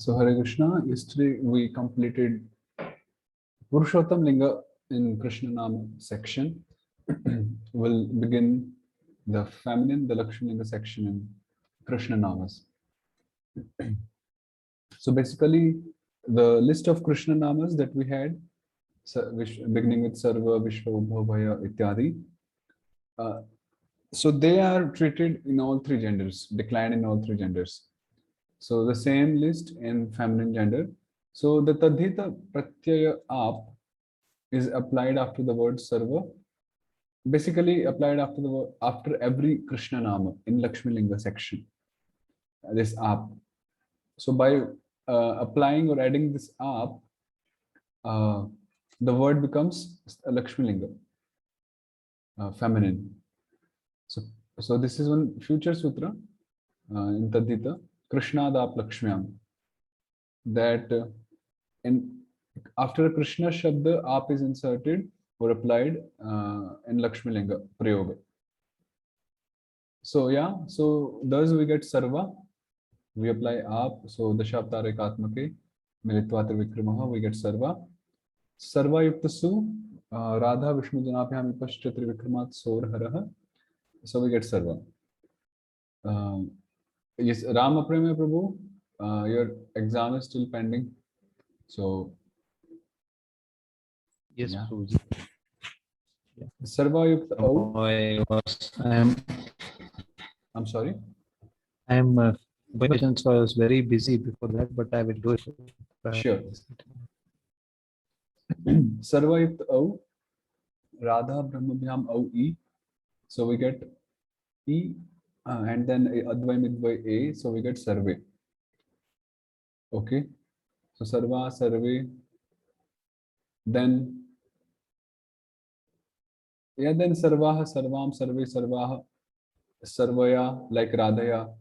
So Hare Krishna, yesterday we completed Purushottam Linga in Krishna Nama section. We'll begin the feminine, the Lakshmi Linga section in Krishna Namas. So basically, the list of Krishna Namas that we had, beginning with Sarva, Vishwa, Ubha, Bhaya, Ityadi. So they are treated in all three genders, declined in all three genders. So the same list in feminine gender. So the Tadhita Pratyaya Ap is applied after the word Sarva, basically applied after the word, after every Krishna Nama in Lakshmi Linga section. This Ap. So by applying or adding this Ap, the word becomes Lakshmi Linga, feminine. So this is one future sutra in Tadhita, Krishnadap Lakshmyam, that in after Krishna Shabda, Ap is inserted or applied in Lakshmi Linga Prayoga. So yeah, so thus we get Sarva, we apply Ap, so Dashaptare Katmake, Militvatar Vikramaha, we get Sarva. Sarva Yuktasu, Radha Vishnu Janabhyam Vipaschatri Vikramat Sor Haraha, so we get Sarva. Yes, Rama Prema Prabhu, your exam is still pending. So yes, yeah. Prabhuji. Yeah. Sarva Yukta O. I'm sorry. I'm so I was very busy before that, but I will do it. Sure. Sarva Yukta O. Radha Brahmabhyam O E. So we get E and then Advai Midvai A. So we get Sarve. Okay. So Sarva, Sarve. Then yeah, then Sarvaha, Sarvam, Sarve, Sarvaha, Sarvaya, like Radhaya,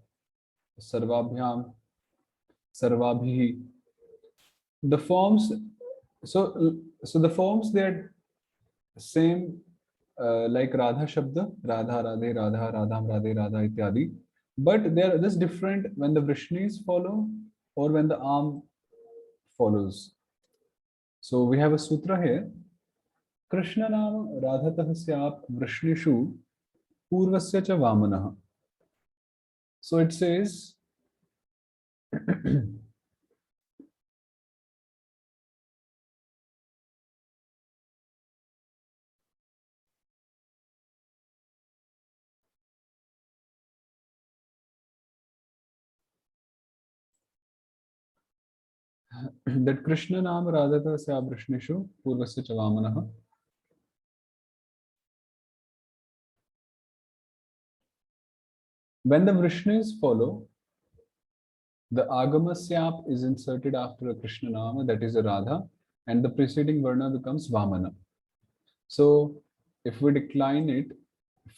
Sarvabhyam, Sarvabhi. The forms, so the forms, they're same like Radha Shabda, Radha, Radhe, Radha, Radham, Radhe, Radha, Ityadi. But they are just different when the Vrishnis follow or when the arm follows. So we have a sutra here. Krishna Nam Radhatah Syap Vrishnishu Purvasya Cha Vamanah. So it says, that Krishna Nam Radhatah Syap Vrishnishu Purvasya Cha Vamanah. When the Vrishnis follow, the Agama Syap is inserted after a Krishna Nama, that is a Radha, and the preceding Varna becomes Vamana. So if we decline it,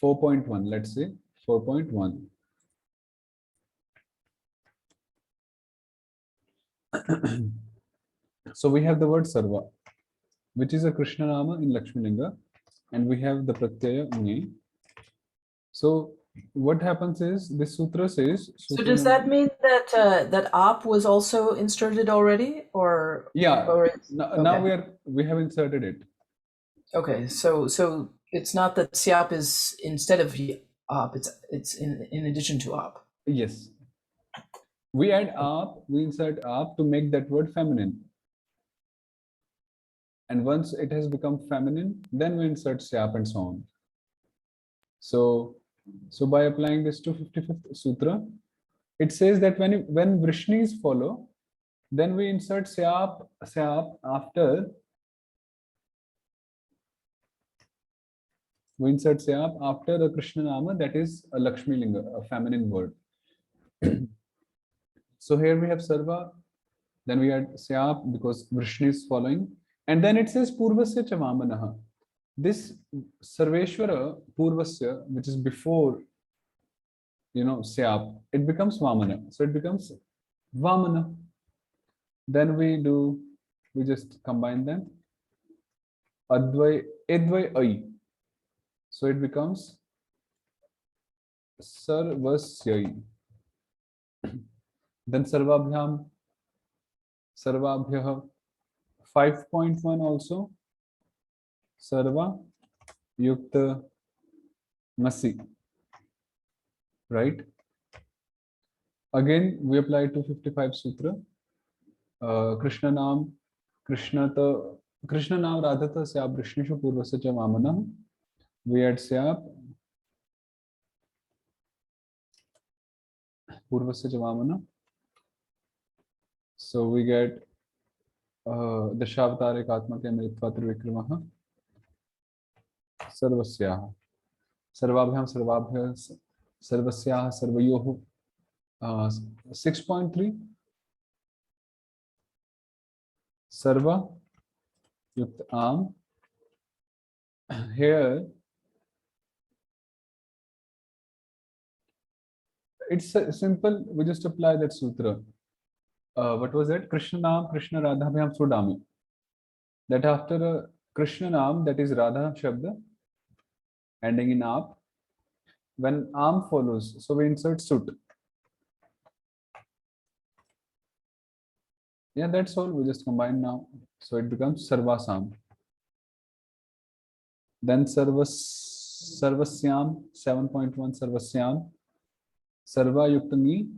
4.1, let's say 4.1. So we have the word Sarva, which is a Krishna Nama in Lakshmi Linga, and we have the Pratyaya Nge. So what happens is, this sutra says. So does that mean that that Ap was also inserted already, or yeah? Or now we have inserted it. Okay, so it's not that Siap is instead of Ap; it's in addition to Ap. Yes. We add Ap, we insert Ap to make that word feminine. And once it has become feminine, then we insert Syap and so on. So by applying this to 55th Sutra, it says that when Vrishnis follow, then we insert Syap after. We insert Syap after the Krishna Nama, that is a Lakshmi Linga, a feminine word. So here we have Sarva, then we add Syap because Vrishni is following, and then it says Purvasya Cha Vamanaha. This Sarveshwara Purvasya, which is before, Syap, it becomes Vamana. So it becomes Vamana. Then we just combine them. Advai, Edvai Ai. So it becomes Sarvasyai. Then Sarvabhyam Sarvabhyah. 5.1 also. Sarva Yukta Masi. Right? Again, we apply 255 Sutra. Krishna Nam, Krishna Nam Radhata Syab Vrishnishu Purvasya Cha Vamanam. We add Syab Purvasya Cha Vamanam. So we get Dashavatare Katmake Mritva Trivikramaha Sarvasyaha. Sarvabhyam Sarvabhyas Sarvasyaha Sarvayohu. 6.3 Sarva Yukt Am. Here it's simple, we just apply that sutra. What was it? Krishna Nam, Krishna Radha Bhyam Sudami. That after Krishna Nam, that is Radha Shabda, ending in Aap, when Am follows, so we insert Sut. Yeah, that's all. We just combine now. So it becomes Sarvasam. Then Sarvasyam, 7.1 Sarvasyam. Sarva Yuktangi,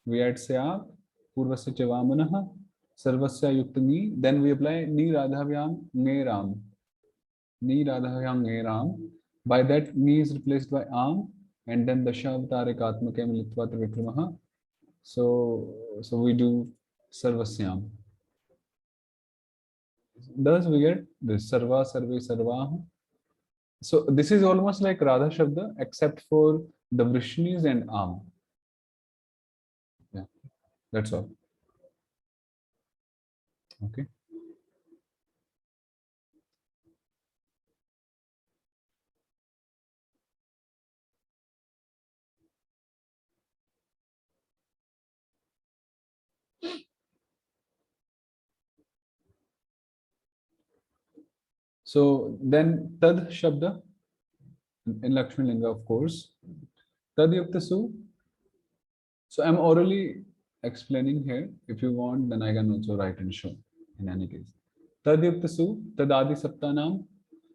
we add Syab, Purvasya Chavamanaha, Sarvasya Yuktangi. Then we apply Ni Radhavyam Ngeram. Ni Radhavyam Ngeram. By that, Ni is replaced by Am, and then Dashavatare Katmake Militva Trivikramaha. So we do Sarvasyam. Thus we get this Sarva, Sarve, Sarvaha. So this is almost like Radha Shabda, except for the Vrishnis and Am. Yeah, that's all. Okay. So then Tad Shabda in Lakshmi Linga, of course. Tad Yukta Su. So I'm orally explaining here. If you want, then I can also write and show in any case. Tad Yukta Su, Tadadi Saptanam.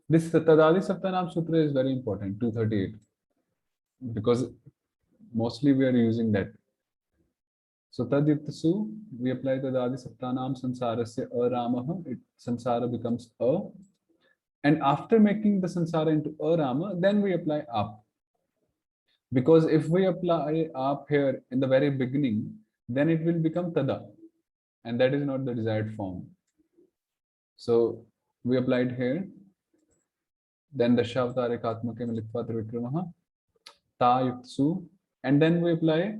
This Tadadi Saptanam Sutra is very important, 238. Because mostly we are using that. So Tad Yukta Su, we apply Tadadi Saptanam Sansarasya Aramaha. Sansara becomes A. And after making the Sansara into Arama, then we apply Ap. Because if we apply Ap here in the very beginning, then it will become Tada. And that is not the desired form. So we applied here. Then the Dashavatare Katmake Militva Trivikramaha, Ta Yuktsu. And then we apply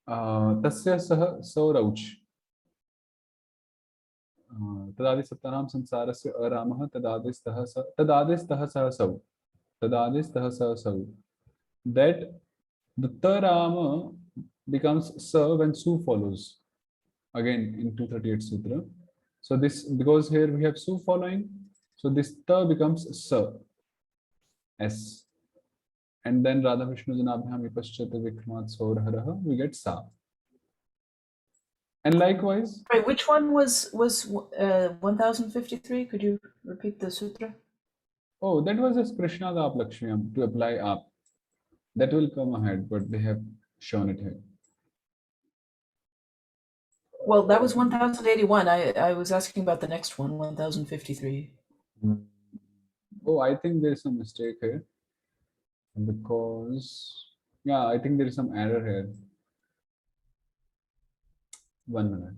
Tasya Saha Saurauch. Tadadis Saptanam Sansarasya Aramaha Tadadis Taha Saha Sau. Tadadis Taha Saha Sau. That the Tarama becomes Sa when Su follows. Again in 238 Sutra. So this, because here we have Su following, so this Ta becomes Sa. S. And then Radha Vishnu Janabhyam Vipaschata Vikramat Saurharaha, we get Sa. And likewise. Right, which one was 1053? Could you repeat the sutra? Oh, that was just Krishna Ap Lakshmiyam to apply Ap. That will come ahead, but they have shown it here. Well, that was 1081. I was asking about the next one, 1053. Oh, I think there is some mistake here. Because, yeah, I think there is some error here. 1 minute.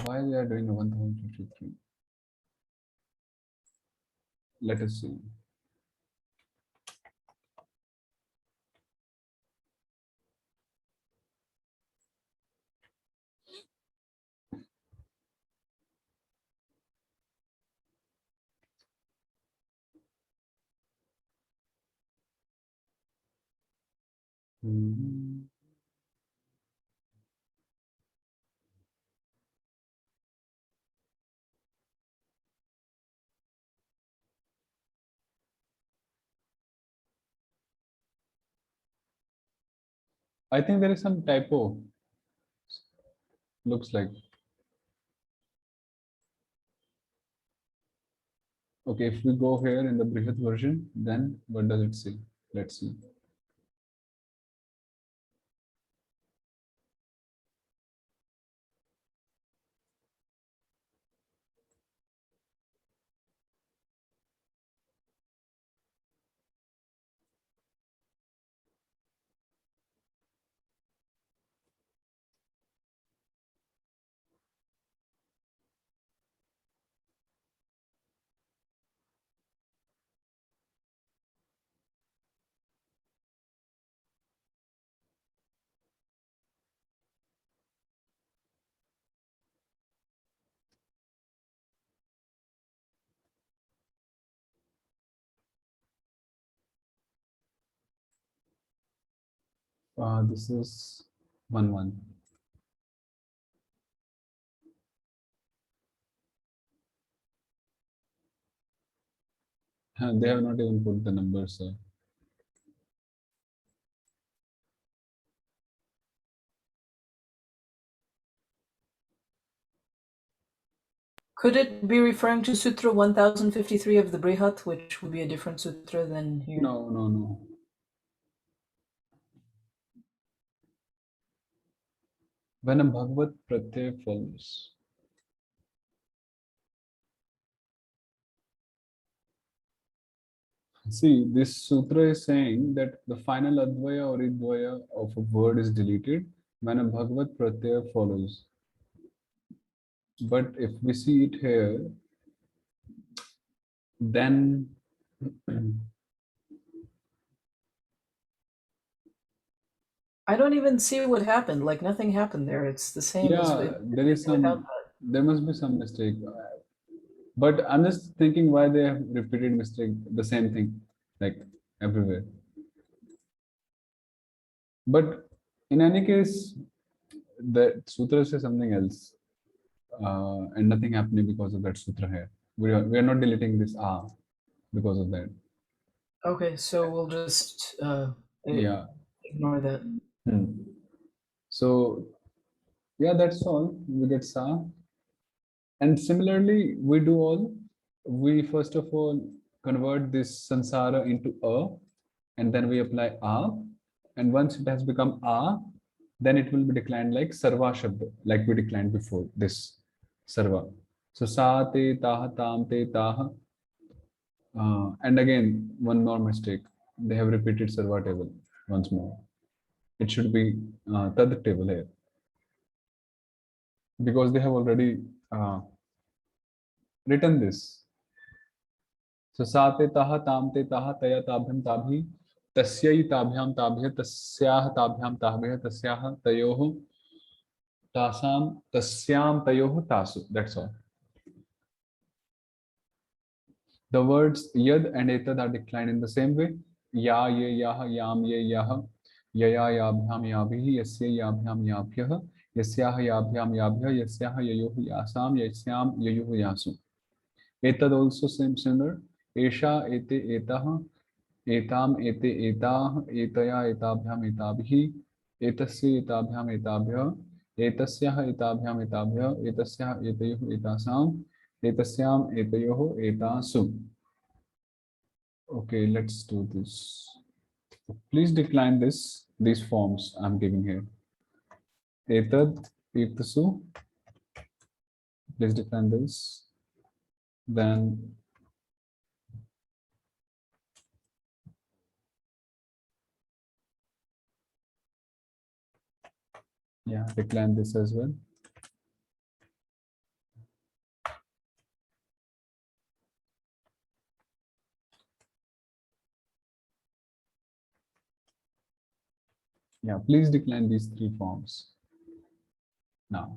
Why they are doing a 1053? Let us see. I think there is some typo. Looks like. Okay, if we go here in the Brihat version, then what does it say? Let's see. This is 1-1. They have not even put the numbers. Could it be referring to Sutra 1053 of the Brihat, which would be a different sutra than here? No, no, no. When a Bhagavad Pratyay follows. See, this sutra is saying that the final Advaya or Idvaya of a word is deleted when a Bhagavad Pratyaya follows. But if we see it here, then I don't even see what happened. Like nothing happened there. It's the same as yeah, there is without some, there must be some mistake. But I'm just thinking why they have repeated mistake, the same thing, like everywhere. But in any case, the sutra says something else, and nothing happening because of that sutra here. We are not deleting this because of that. Okay, so we'll just Yeah. ignore that. Hmm. So yeah, that's all. We get sa. And similarly, we do all. We first of all convert this sansara into a, and then we apply a. And once it has become a, then it will be declined like sarva shabda, like we declined before this sarva. So sa te taha tam te taha. And again, one more mistake. They have repeated sarva table once more. It should be tad table here because they have already written this. So sa te taha tam te taha taya tabhyam tabhi tasyai tabhyam tabhya tasyah tabhyam tabhya tasyah tayoh tasam tasyam tayoh tasu. That's all. The words yad and etad are declined in the same way. Ya, ye, yah, yam, ye, yah, yaya, yabhyam, yabhi, yasya, yabhyam, yabhyah, yasyah, yabhyam, yabhyah, yasyah, yayoh, yasam, yasyam, yayoh, yasu. Etad also same similar. Esha, ete, etah, etam, ete, etah, etaya, etabhyam, etabhi, etasya, etabhyam, etabhyah, etasyah, etabhyam, etabhyah, etasyah, etayoh, etasam, etasyam, etayoh, etasu. Okay, let's do this. Please decline these forms I'm giving here. Etad, etasu. Please decline this. Then, yeah, decline this as well. Yeah, please decline these three forms now.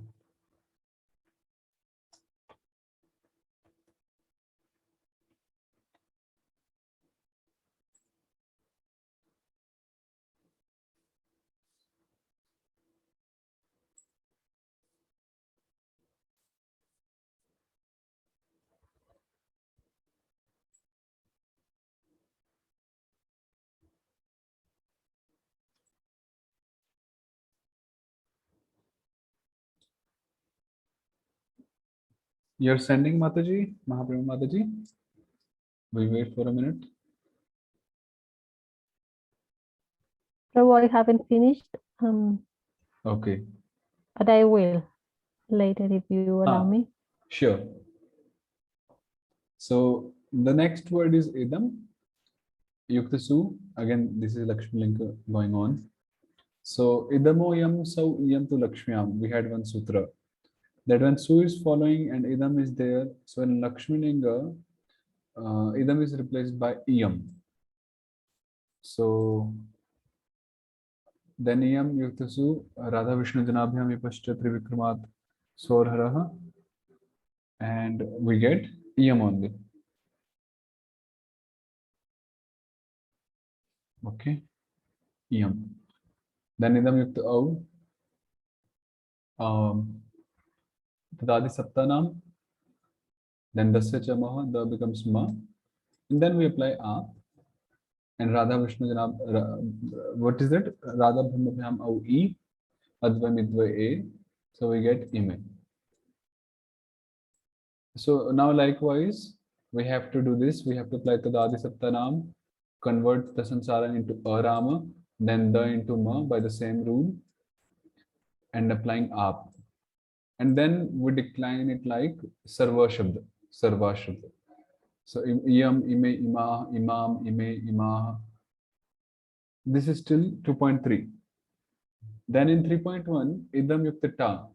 You're sending Mataji, Mahaprabhu Mataji? We wait for a minute. So I haven't finished, Okay, but I will later if you allow Ah. me. sure. So the next word is idam. Yuktasu. Again, this is Lakshmi Linka going on. So idamo yam sau yam tu Lakshmyam. We had one sutra. That when su is following and idam is there, so in Lakshmi Linga, idam is replaced by iyam. So then iyam yuktasu Radha Vishnu Janabhyam Vipascha Trivikramat Sorharaha, and we get iyam only. Okay, iyam. Then idam yukta au. Tadadi Saptanam. Then dasya cha maha, the becomes ma. And then we apply a. And Radha Vishnu Janab, what is it? Radha Brahmabhyam au e, Adva Midva a. So we get ime. So now likewise, we have to do this. We have to apply Tadadi Saptanam, convert the Sansara into Arama, then the into ma by the same rule, and applying ap. And then we decline it like Sarva Shabda, Sarva Shabda. So iyam, ime, ima, imam, ime, imah. This is still 2.3. Then in 3.1, idam yukta ta.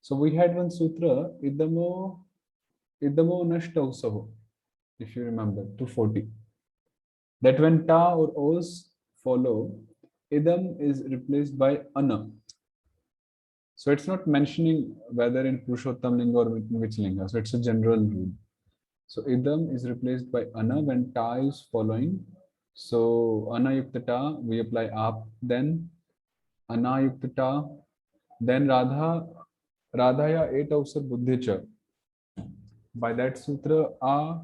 So we had one sutra, idamo nashtausaho, if you remember, 240. That when ta or os follow, idam is replaced by ana. So it's not mentioning whether in Purushottam Linga or in which Linga. So it's a general rule. So idam is replaced by ana when ta is following. So ana yukta ta, we apply ap, then ana yukta ta, then radhaya et avsar buddhicha. By that sutra, a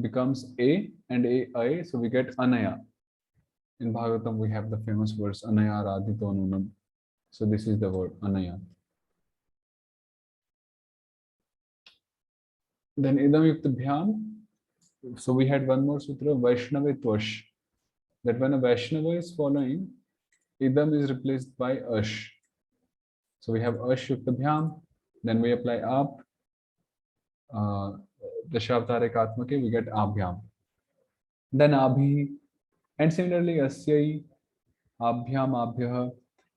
becomes a and a, so we get anaya. In Bhagavatam, we have the famous verse anaya radhito nunam. So this is the word anaya. Then idam yukta bhyam. So we had one more sutra, Vaishnava Tvash. That when a Vaishnava is following, idam is replaced by ash. So we have ash yukta bhyam. Then we apply ap. Dashavtare Katmake, we get abhyam. Then abhi. And similarly, asyai, abhyam, abhyah,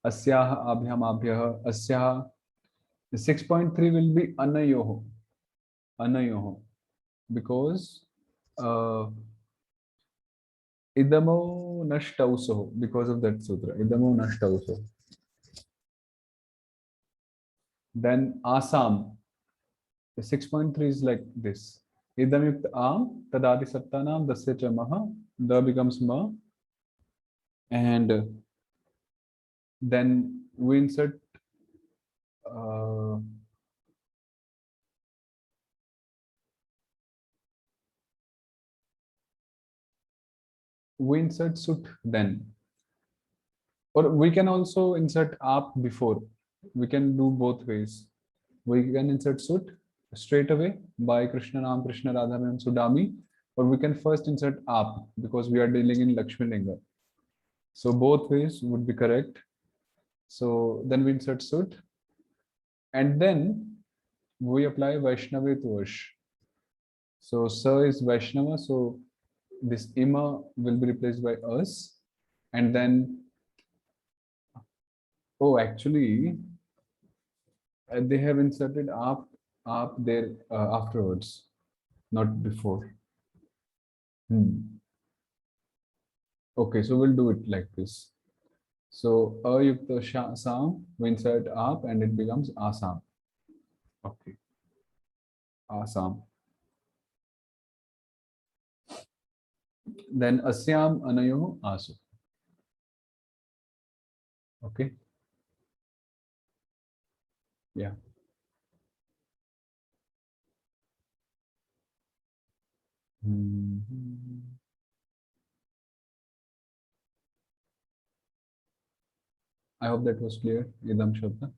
asyah, abhyam, abhyah, asyah. The 6.3 will be anayoho. Anayoho. Because idamo nashtauso, because of that sutra. Idamo nashtauso. Then asam. The 6.3 is like this. Idam yukta am, tadadi sattanam, dasya cha maha, the becomes ma. And then we insert sut then. Or we can also insert ap before. We can do both ways. We can insert sut straight away by Krishna Nam, Krishna Radha Nam Sudami, or we can first insert ap because we are dealing in Lakshmi Linga. So both ways would be correct. So then we insert sut, and then we apply Vaishnava Tvash. So sa is Vaishnava, so this ima will be replaced by us, and then actually they have inserted ap there afterwards, not before. Okay, so we'll do it like this. So ayukta sam, we insert ap and it becomes asam. Okay, asam. Then asyam anayoh asu. Okay. Yeah. I hope that was clear. Idam Shabda.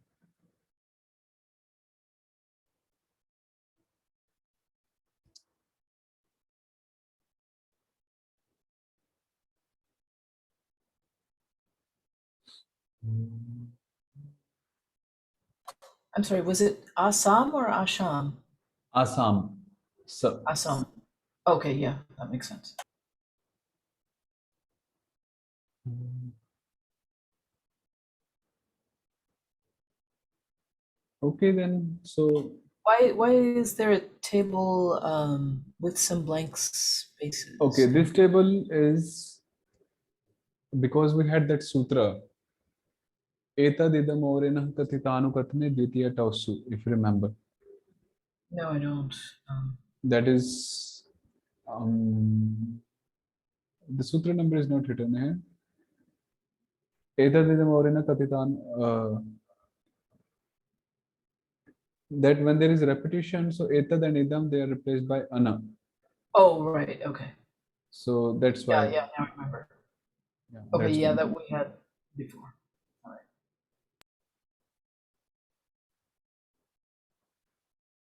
I'm sorry, was it Assam or Asham? Assam. So, Assam. Okay, yeah, that makes sense. okay then. So Why is there a table with some blank spaces? okay, this table is because we had that sutra. Etadidam orenah kathitanukatne dvitiya tausu, if you remember. No, I don't. That is, the sutra number is not written here. Etadidam orenah kathitan, that when there is repetition, so etad and idam, they are replaced by ana. Oh, right. Okay. So that's Yeah, why. yeah. Now I remember. Yeah, Okay, that's yeah, why. that we had before. All right.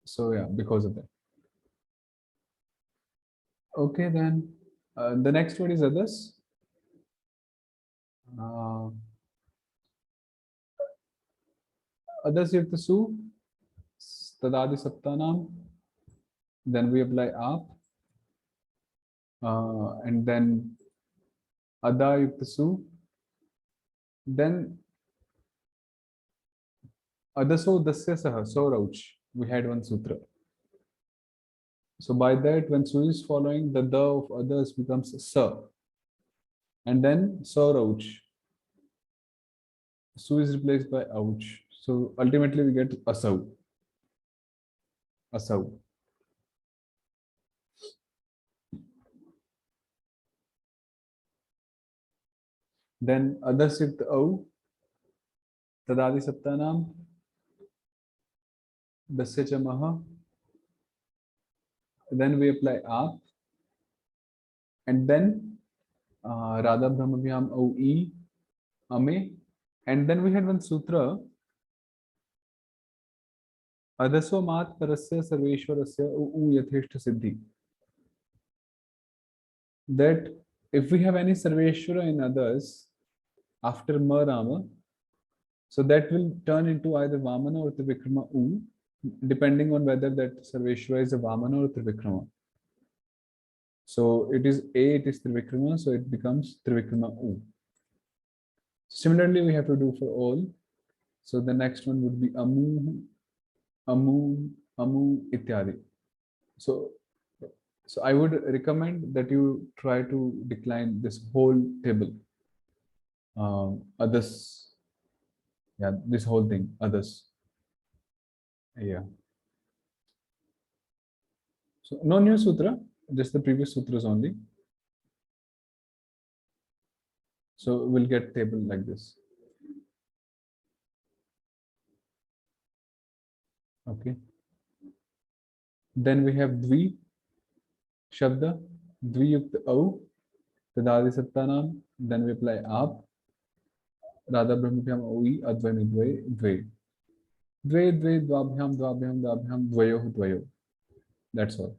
So yeah, because of that. Okay, then the next word is others. Others yukta su, tadadi saptanam. Then we apply ap, and then ada yukta su. Then adaso dasya saha, so rauch. We had one sutra. So by that, when su is following, the of others becomes sa. And then so rauch. Su is replaced by ouch. So ultimately we get asau. Asau. Then others yukta au, tadadi saptanam, dasya cha maha. Then we apply ap, and then radha brahmabhyam au e, ame, and then we had one sutra, adaso mat parasya sarveshwarasya u yatheshta siddhi. That if we have any sarveshwara in others after ma rama, so that will turn into either vamana or trivikrama u, depending on whether that sarveshwara is a vamana or trivikrama. So it is A, it is Trivikrama, so it becomes Trivikrama U. Similarly, we have to do for all. So the next one would be Amu, Amu, Amu, Ityadi. So, so I would recommend that you try to decline this whole table. Others, yeah, this whole thing, others. Yeah. So no new sutra, just the previous sutras only. So we'll get table like this. Okay. Then we have Dvi Shabda, Dviyukta Au, Tadadi Sattanam, then we apply Ap, Radha Brahmabhyam Oi, Advayami Dve, Dve. Dve, Dve, Dvabhyam, Dvabhyam, Dvabhyam, Dvayo, Dvayo. That's all.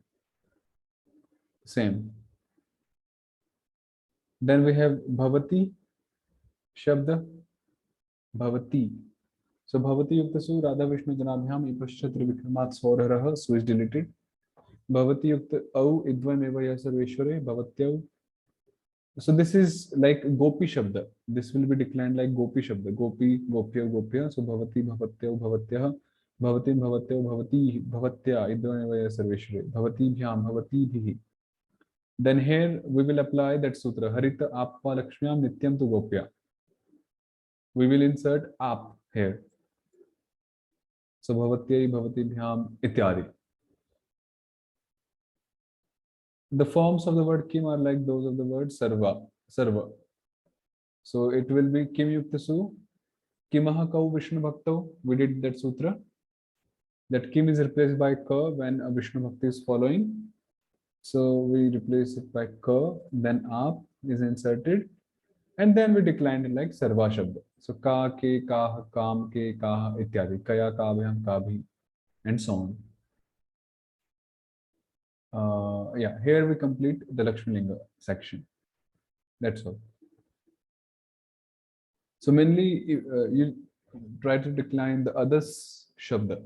Same. Then we have Bhavati Shabda, Bhavati. So Bhavati Yuktasu, Radha Vishnu Janabhyam, Ipascha Trivikramat Swararaha, so is deleted. Bhavati Yukta Au, Idvameva Yasarveshware, Bhavatyau. So this is like Gopi Shabda. This will be declined like Gopi Shabda. Gopi, Gopya, Gopya. So Bhavati, Bhavatyau, Bhavatyah. Bhavati, Bhavatyau, Bhavati, Bhavatya, Idvameva Sarveshware. Bhavati Bhyam, Bhavati Bhihi. Then here we will apply that sutra. Harita Appa Lakshmyam Nityam tu Gopya. We will insert Ap here. So Bhavatyai, Bhavati Bhyam, Ityadi. The forms of the word Kim are like those of the word Sarva. Sarva. So it will be Kim Yuktasu, Kimaha Kau Vishnu Bhakto. We did that sutra. That Kim is replaced by Ka when a Vishnu Bhakti is following. So we replace it by Ka, then Ap is inserted, and then we declined it like Sarva Shabda. So Ka, Ke, Kah, Kam, Ke, Kah, Ityadi. Kaya, Kabhyam, Kabhi, and so on. Yeah, here we complete the Lakshmi Linga section. That's all. So mainly you try to decline the others shabda.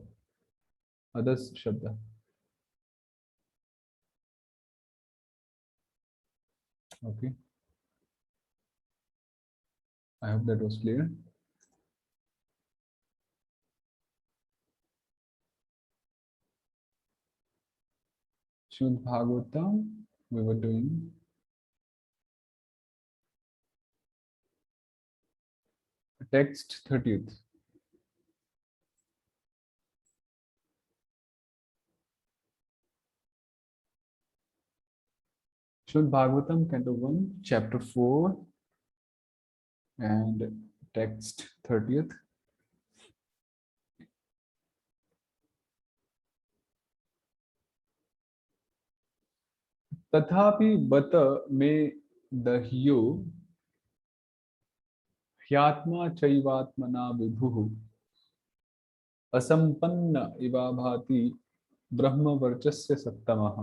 Others shabda. Okay. I hope that was clear. Srimad Bhagavatam, we were doing text 30th. Srimad Bhagavatam, Canto 1, Chapter 4, and text 30th. तथापि बत मे दह्यो ह्यात्मा चैवात्मना विभुः असंपन्न इवा भाति ब्रह्मवर्चस्य सत्तमः.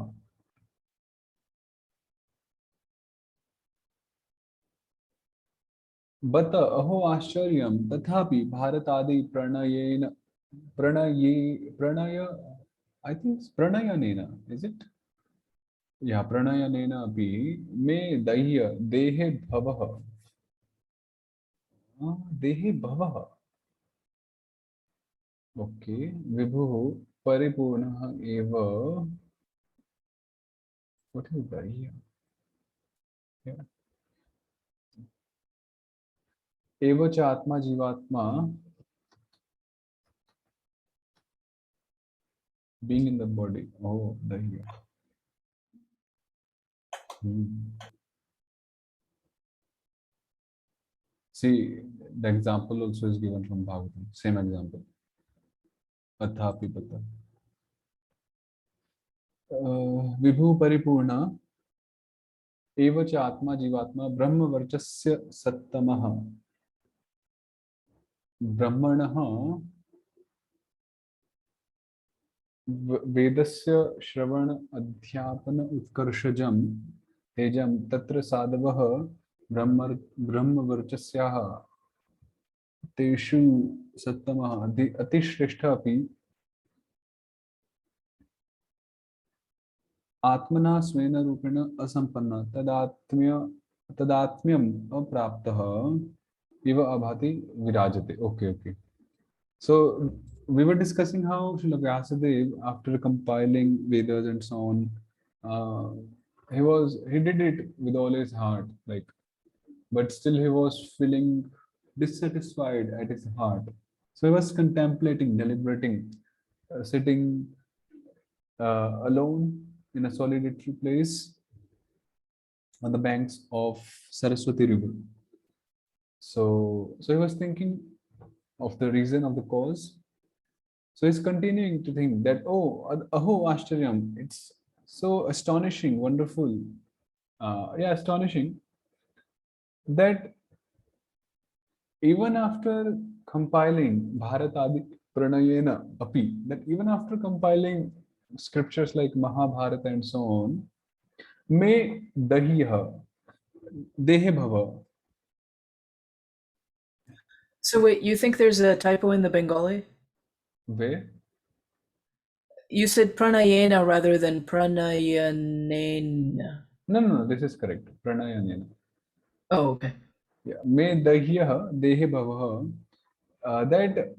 बत अहो आश्चर्यं तथापि भारतादि प्रणयेन Pranay I think pranayanena, is it? Yeah, pranayanena api me dahya dehe bhavah. Dehe bhavah. Okay. Vibhu paripurna eva. What is dahya? Yeah. Eva cha atma jivatma, being in the body. Oh, dahya. See, the example also is given from Bhagavatam. Same example. Athapi pata. Vibhu paripurna एव च आत्मा जीवात्मा ब्रह्म वर्चस्य सत्तमः. ब्रह्मणः वेदस्य श्रवण अध्यापन उत्कर्षजं तेजं तत्र साधवः ब्रह्मवर्चस्याः तेषु सत्तमः अतिश्रेष्ठः अपि आत्मना स्वेन रूपेण असंपन्न तदात्म्यम अप्राप्तः इव अभाति विराजते. Okay. So we were discussing how Srila Vyasadeva, after compiling Vedas and so on, he did it with all his heart, like, but still he was feeling dissatisfied at his heart. So he was contemplating, deliberating, sitting alone in a solitary place on the banks of Saraswati River. So he was thinking of the reason, of the cause. So he's continuing to think that, oh, aho ashcharyam, it's so astonishing, wonderful, astonishing, that even after compiling Bharatadi Pranayena Api, that even after compiling scriptures like Mahabharata and so on, me dahiha, dehe bhava. So wait, you think there's a typo in the Bengali? Where? You said pranayena rather than pranayanena. No, this is correct. Pranayana. Oh, okay. Yeah. Me dahiya dehe bhava. That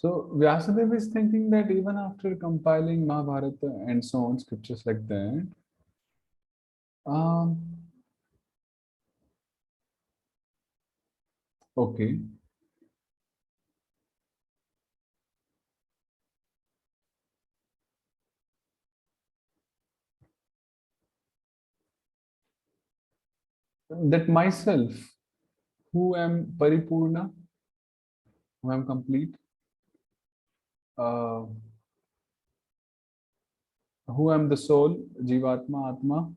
so Vyasadeva is thinking that even after compiling Mahabharata and so on, scriptures like that, okay. that myself, who am Paripurna, who am complete, uh, who am the soul, Jivatma, Atma,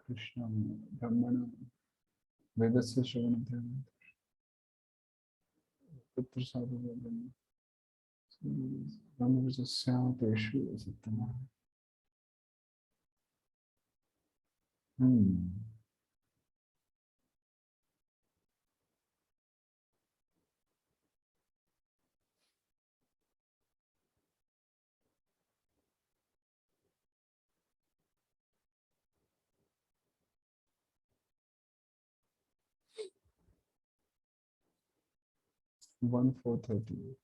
Krishna, Brahmana, Vedasya Shravanadhyana, Putra Sadhu, Brahmavijasya Teshu Sattama. Hmm. One 430.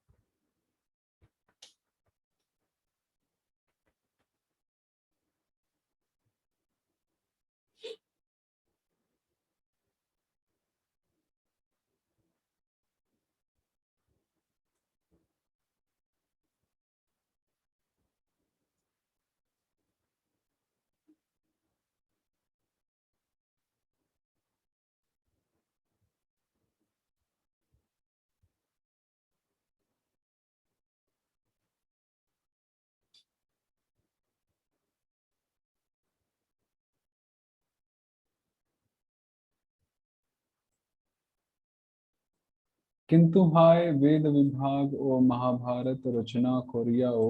किंतु हाय वेद विभाग ओ महाभारत रचना Korea ओ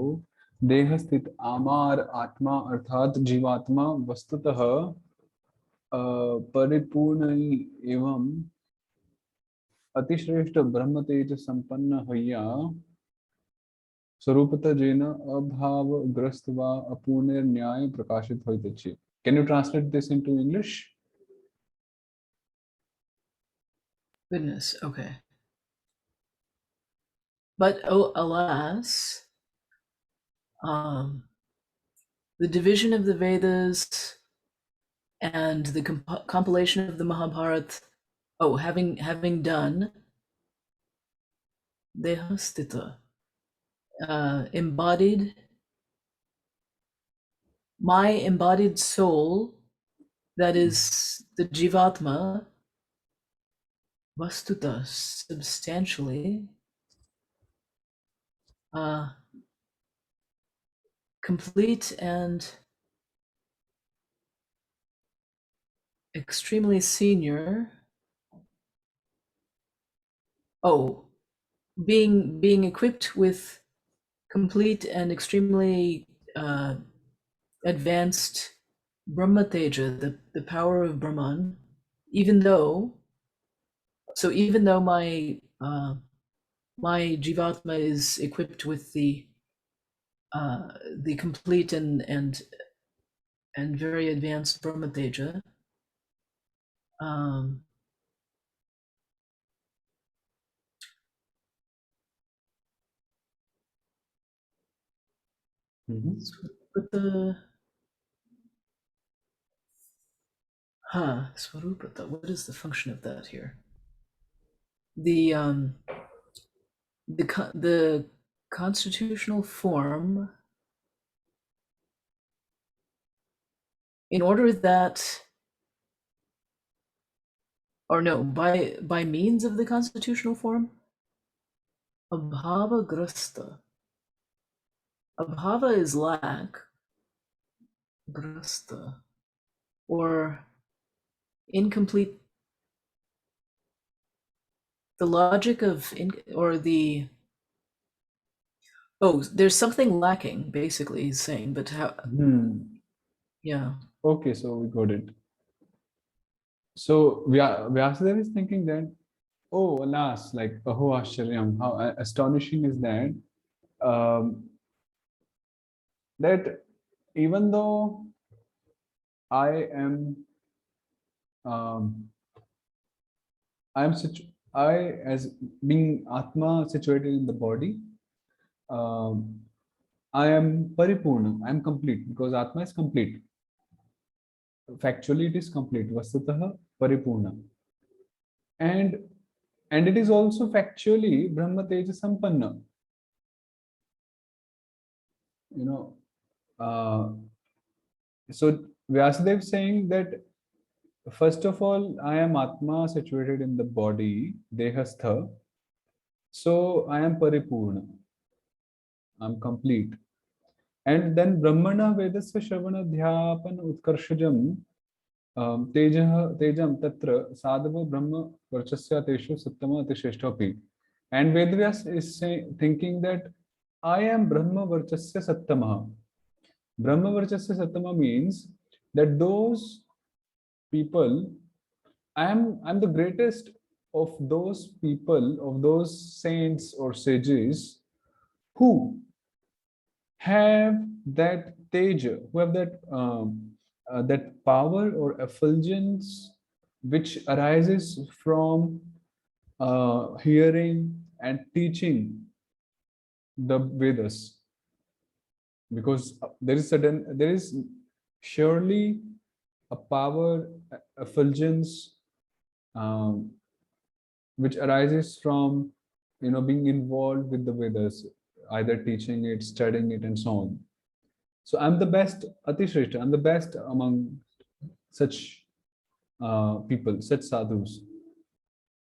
देह स्थित आमार आत्मा अर्थात जीवात्मा वस्तुतः परिपूर्ण एवं अतिश्रेष्ठ ब्रह्म तेज संपन्न हय्या स्वरूपतः जेन अभाव ग्रस्त व अपूर्ण न्याय प्रकाशित होते छे. Can you translate this into English? Goodness, okay. But oh, alas, the division of the Vedas and the compilation of the Mahabharata, having done Dehastita, embodied my embodied soul, that is the Jivatma, Vastuta, substantially, complete and extremely senior. Oh, being equipped with complete and extremely advanced Brahma Teja, the power of Brahman, even though my my Jivatma is equipped with the complete and very advanced Brahma Teja, but the Swarupata, what is the function of that here? The constitutional form, in order that, or no, by means of the constitutional form, Abhava Grasta. Abhava is lack, Grasta, or incomplete. The logic of there's something lacking, basically, he's saying, but how? Yeah. Okay, so we got it. So Vyasadeva is thinking that, oh alas, like aho ascharyam, how astonishing is that, that even though I am as being Atma situated in the body, I am Paripurna, I am complete, because Atma is complete. Factually, it is complete. Vastutah Paripurna. And it is also factually Brahma Teja Sampanna. you know, so Vyasadeva is saying that first of all, I am Atma situated in the body, Dehastha. So I am Paripurna. I'm complete. And then Brahmana Vedasya Shravana Dhyapan Utkarshajam Tejam Tatra Sadhava Brahma Varchasya Teshu Sattama Atisheshtapi. And Vedvyas is thinking that I am Brahma Varchasya Sattama. Brahma Varchasya Sattama means that those people, I'm the greatest of those people, of those saints or sages who have that teja, who have that power or effulgence which arises from hearing and teaching the Vedas. Because there is surely a power, effulgence, which arises from being involved with the Vedas, either teaching it, studying it, and so on. So I'm the best, Atishreshta, I'm the best among such people, such sadhus.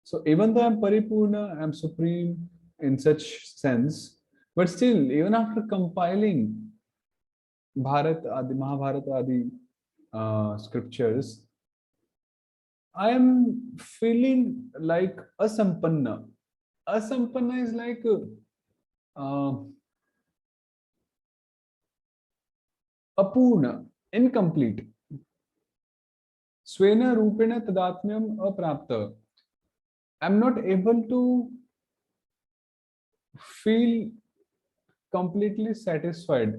So even though I'm Paripurna, I'm supreme in such sense, but still, even after compiling Mahabharata Adi scriptures, I am feeling like asampanna. Asampanna is like apurna, incomplete. Svena rupena tadatmyam aprapta. I'm not able to feel completely satisfied.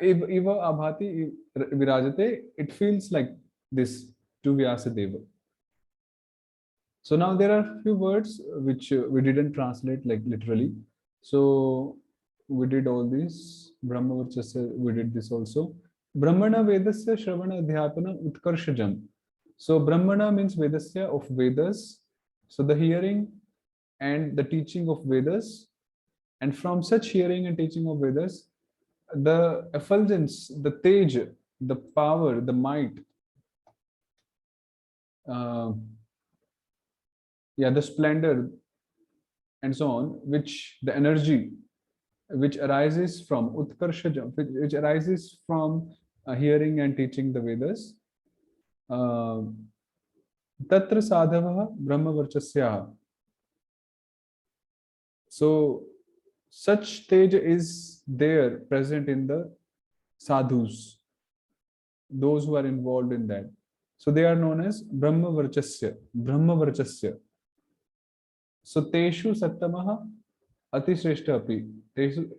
Eva abhati virajate, it feels like this to Vyasadeva. So now there are few words which we didn't translate like literally. So we did all this. Brahma Varchasya, we did this also. Brahmana Vedasya Shravana Adhyapana Utkarshajam. So Brahmana means Vedasya, of Vedas. So the hearing and the teaching of Vedas. And from such hearing and teaching of Vedas, the effulgence, the tej, the power, the might, the splendor, and so on, which the energy which arises from Utkarshajam, which arises from hearing and teaching the Vedas. Tatra sadhava Brahma Varchasya. So such tej is there present in the sadhus, those who are involved in that. So they are known as Brahma Varchasya, Brahma Varchasya. So Teshu Sattamaha Atishreshta api.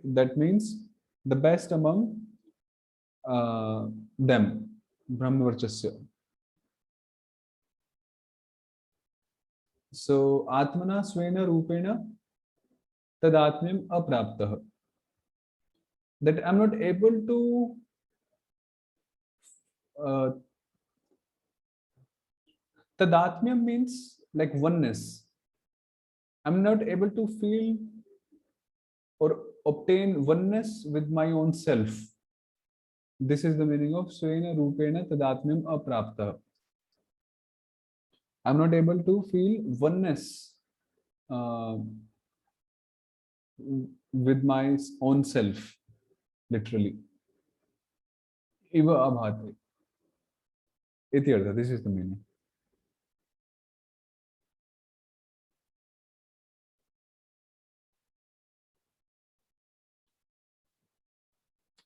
That means the best among them, Brahma Varchasya. So Atmana Svena Rupena Tadatmyam Apraptah. That I'm not able to Tadatmyam means like oneness. I'm not able to feel or obtain oneness with my own self. This is the meaning of Svena Rupena Tadatmyam Apraptah. I'm not able to feel oneness with my own self, literally. Iva abhati. Iti artha. This is the meaning.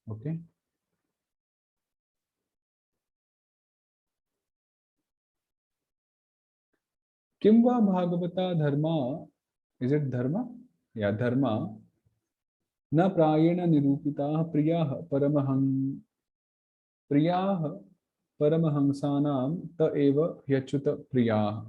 Okay. Kimva Bhagavata Dharma. Is it Dharma? Yeah, Dharma. Na prayena nirupitaha priyah paramahansanam ta eva hyachuta priyah.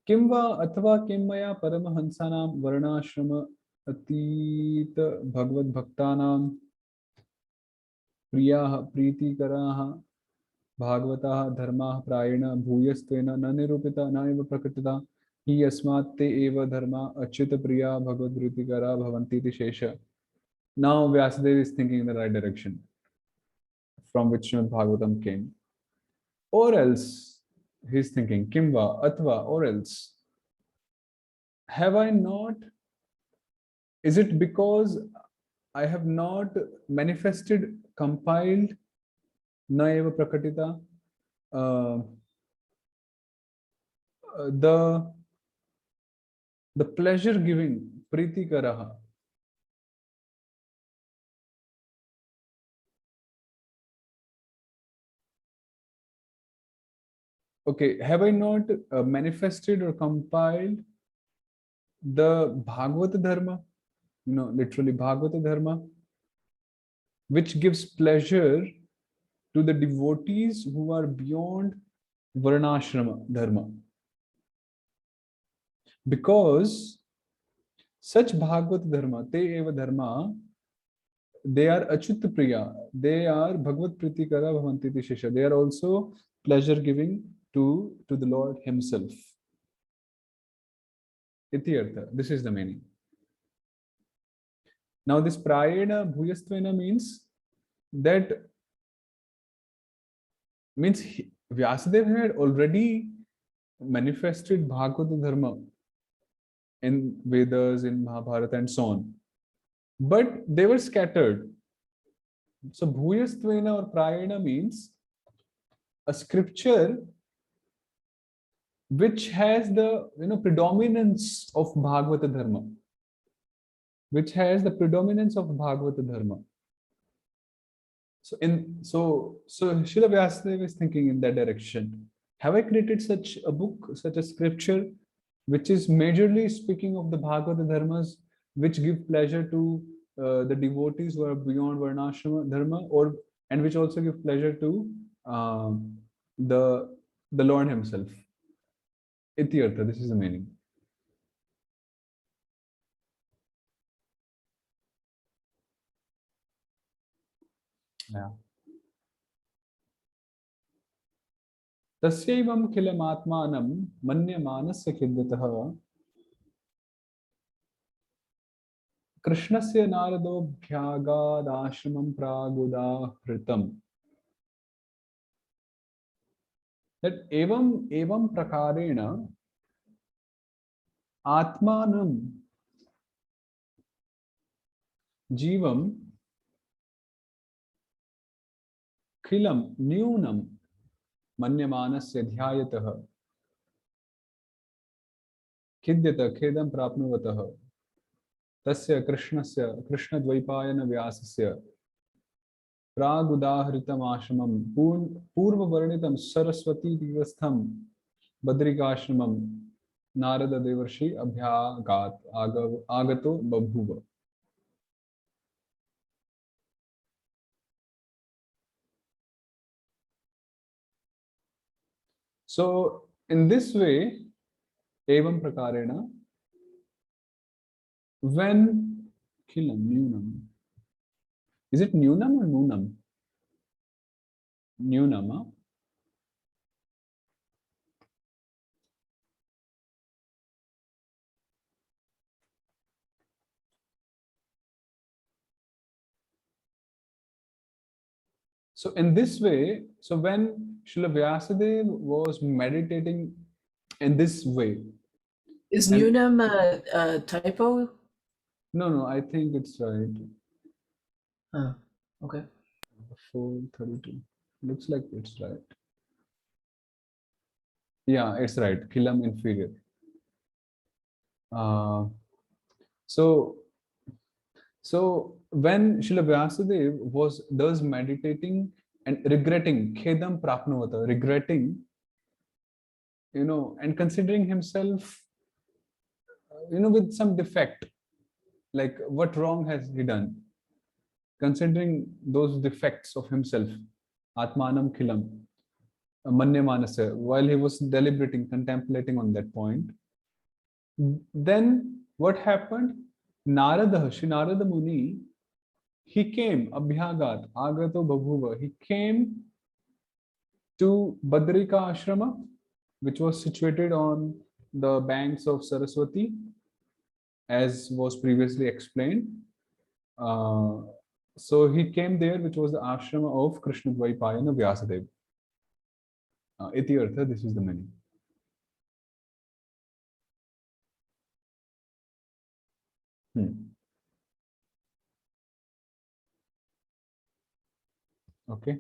Kimva athva kimmaya paramahansanam varnashrama atita bhagavad bhaktanam priyah pritikaraha भागवताः धर्माः प्रायेण भूयस्त्वेन न निरूपिता न एव प्रकटिता हि यस्मात् ते एव धर्मा अच्युतप्रिया भगवद्प्रीतिकरा भवन्ति इति शेष. Now Vyasadeva is thinking in the right direction from which Srimad Bhagavatam came. Or else, he's thinking, Kimva, Atva, or else, have I not, is it because I have not manifested, compiled, na eva prakatita, the pleasure giving, priti karaha. Okay, have I not manifested or compiled the Bhagavata Dharma? Literally Bhagavata Dharma, which gives pleasure to the devotees who are beyond Varnashrama Dharma. Because such Bhagavata Dharma, te eva dharma, they are Achyuta Priya, they are Bhagavad Pritikara Bhavanti Shesha, they are also pleasure giving to the Lord Himself. Iti artha, this is the meaning. Now this Prayena Bhuyastvena means that Vyasadeva had already manifested Bhagavata Dharma in Vedas, in Mahabharata and so on. But they were scattered. So Bhuyastvena or Prayena means a scripture which has the predominance of Bhagavata Dharma. Which has the predominance of Bhagavata Dharma. So Srila Vyasadeva is thinking in that direction. Have I created such a book, such a scripture, which is majorly speaking of the Bhagavata Dharmas, which give pleasure to the devotees who are beyond Varnashrama Dharma, and which also give pleasure to the Lord Himself. Iti artha, this is the meaning. Yeah. तस्यैवं खिलमात्मानं मन्यमानस्य खिद्यतः कृष्णस्य नारदोऽभ्यागादाश्रमं प्रागुदाहृतम्. That evam prakarena atmanam jivam khilam nyunam manyamanasya dhyayatah khidyata khedam prapnuvatah tasya krishnadvaipayana vyasasya प्रागुदाहृतम आश्रमम पूर्व वर्णितम सरस्वती तीर्थस्थम बद्रिकाश्रमम नारद देवर्षि अभ्यागात आगतो बभूव. So in this way, evam prakarena, when khilam nyunam, is it nyunam or nunam? Nyunam, huh? So in this way, so when Srila Vyasadeva was meditating in this way. Is Nunam a typo? No, I think it's right. Huh. Okay. 432. Looks like it's right. Yeah, it's right. Khilam inferior. So when Srila Vyasadeva was thus meditating and regretting, khedam prapnavata, regretting, and considering himself, with some defect, like what wrong has he done? Considering those defects of himself, atmanam khilam, manyamanasya, while he was deliberating, contemplating on that point, then what happened? Narada, Shri Narada Muni, he came, abhyagat, agato babhuva, he came to Badrika Ashrama, which was situated on the banks of Saraswati, as was previously explained. So he came there, which was the ashrama of Krishna Dvaipayana Vyasadeva. Iti artha, this is the meaning. Okay.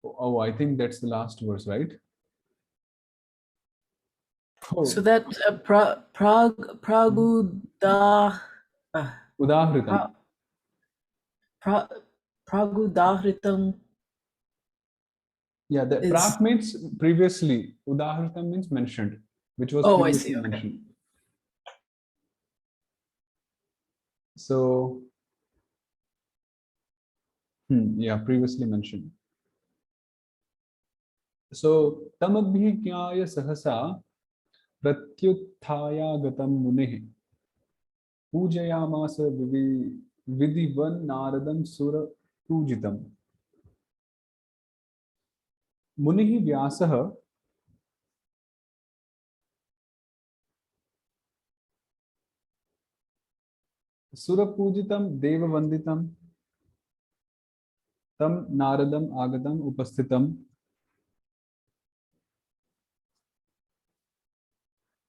Oh, I think that's the last verse, right? Oh, So that praguda Udahritam. pragudahritam. Yeah, the is- prak means previously. Udahritam means mentioned, which was Oh, I previously see, okay. mentioned. So, yeah, previously mentioned. So, tamabhigyaya sahasa pratyuthaya gatam munihi पूजयामास विधिवन नारदम सुर पूजितम मुनिः व्यासः सुरपूजितं देववन्दितं तं नारदम् आगतम् उपस्थितम्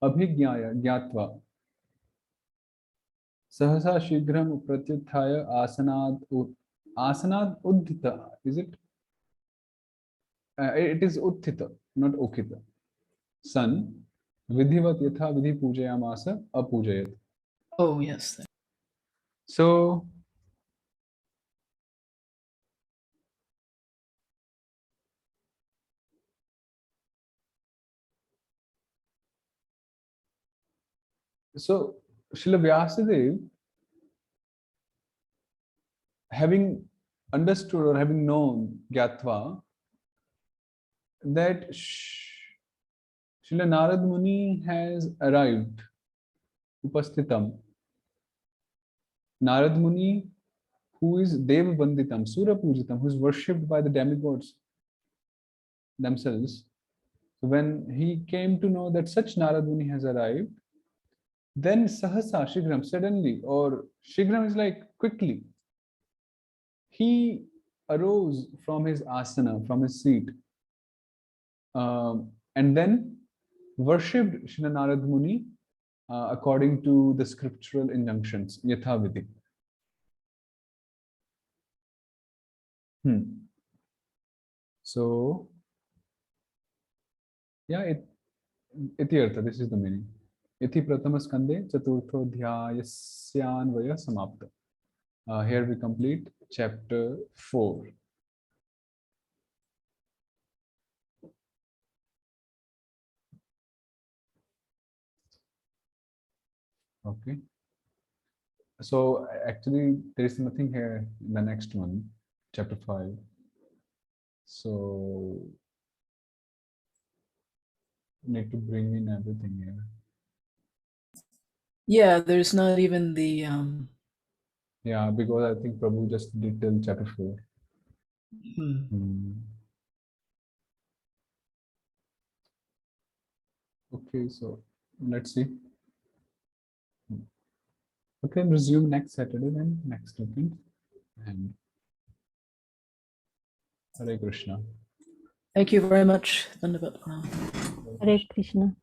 अभिज्ञाय ज्ञात्वा सहसा शीघ्रं प्रत्युत्थाय आसनात् उद्धित. Is it? It is उत्थित, not उखित. सन विधिवत यथा विधि पूजयामास अपूजयत. Oh, yes. So Srila Vyasadeva, having understood or having known Gyatva that Srila Narad Muni has arrived, Upasthitam. Narad Muni, who is Deva Vanditam, Sura Pujitam, who is worshipped by the demigods themselves. So when he came to know that such Narad Muni has arrived, then Sahasa, Shigram, suddenly, or Shigram is like quickly, he arose from his asana, from his seat, and then worshipped Srila Narad Muni according to the scriptural injunctions, Yathaviti. So, yeah, iti artha, this is the meaning. Iti pratama skande chaturtho dhyayasyanvaya samapta. Here we complete chapter 4. Okay. So actually there is nothing here in the next one, chapter 5. So need to bring in everything here. Yeah, there's not even the Yeah, because I think Prabhu just did till chapter 4. Okay, so let's see. Okay, resume next Saturday then, next weekend. And Hare Krishna. Thank you very much. Dandavat Pranam. Hare Krishna.